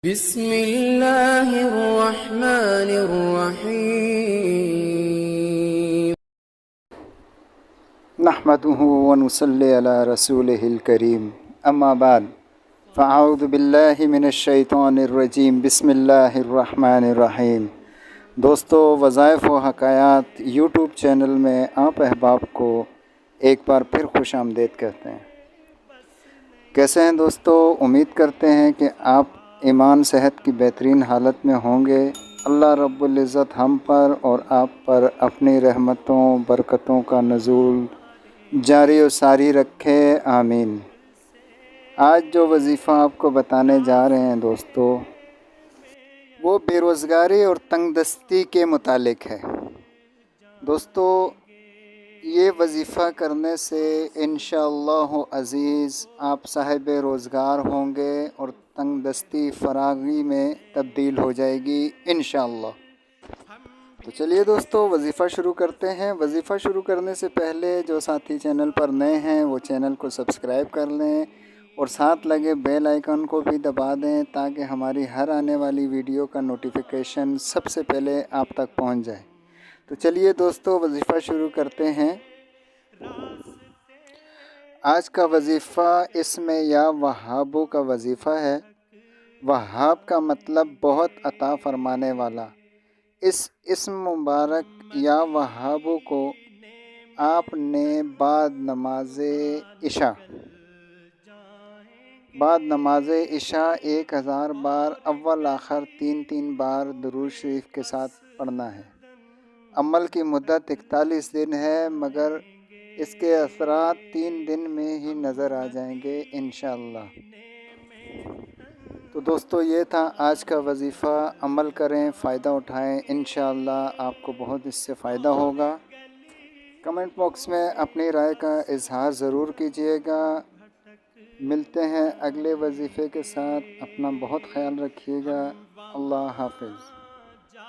بسم اللہ الرحمن الرحیم نحمده ونصلی علی رسولہ الکریم اما بعد فاعوذ باللہ من الشیطان الرجیم بسم اللہ الرحمن الرحیم۔ دوستو، وظائف و حکایات یوٹیوب چینل میں آپ احباب کو ایک بار پھر خوش آمدید کہتے ہیں۔ کیسے ہیں دوستو؟ امید کرتے ہیں کہ آپ ایمان صحت کی بہترین حالت میں ہوں گے۔ اللہ رب العزت ہم پر اور آپ پر اپنی رحمتوں برکتوں کا نزول جاری و ساری رکھے، آمین۔ آج جو وظیفہ آپ کو بتانے جا رہے ہیں دوستو، وہ بے روزگاری اور تنگ دستی کے متعلق ہے۔ دوستو، یہ وظیفہ کرنے سے انشاءاللہ عزیز آپ صاحب روزگار ہوں گے اور تنگ دستی فراغی میں تبدیل ہو جائے گی انشاءاللہ۔ تو چلیے دوستو، وظیفہ شروع کرتے ہیں۔ وظیفہ شروع کرنے سے پہلے جو ساتھی چینل پر نئے ہیں وہ چینل کو سبسکرائب کر لیں اور ساتھ لگے بیل آئیکن کو بھی دبا دیں تاکہ ہماری ہر آنے والی ویڈیو کا نوٹیفیکیشن سب سے پہلے آپ تک پہنچ جائے۔ تو چلیے دوستو، وظیفہ شروع کرتے ہیں۔ آج کا وظیفہ اسم یا وہابو کا وظیفہ ہے۔ وہاب کا مطلب بہت عطا فرمانے والا۔ اس اسم مبارک یا وہابو کو آپ نے بعد نماز عشاء 1000 بار اول آخر 3 بار درود شریف کے ساتھ پڑھنا ہے۔ عمل کی مدت 41 دن ہے، مگر اس کے اثرات 3 دن میں ہی نظر آ جائیں گے انشاءاللہ۔ تو دوستو، یہ تھا آج کا وظیفہ۔ عمل کریں، فائدہ اٹھائیں، انشاءاللہ آپ کو بہت اس سے فائدہ ہوگا۔ کمنٹ باکس میں اپنی رائے کا اظہار ضرور کیجیے گا۔ ملتے ہیں اگلے وظیفے کے ساتھ۔ اپنا بہت خیال رکھیے گا۔ اللہ حافظ۔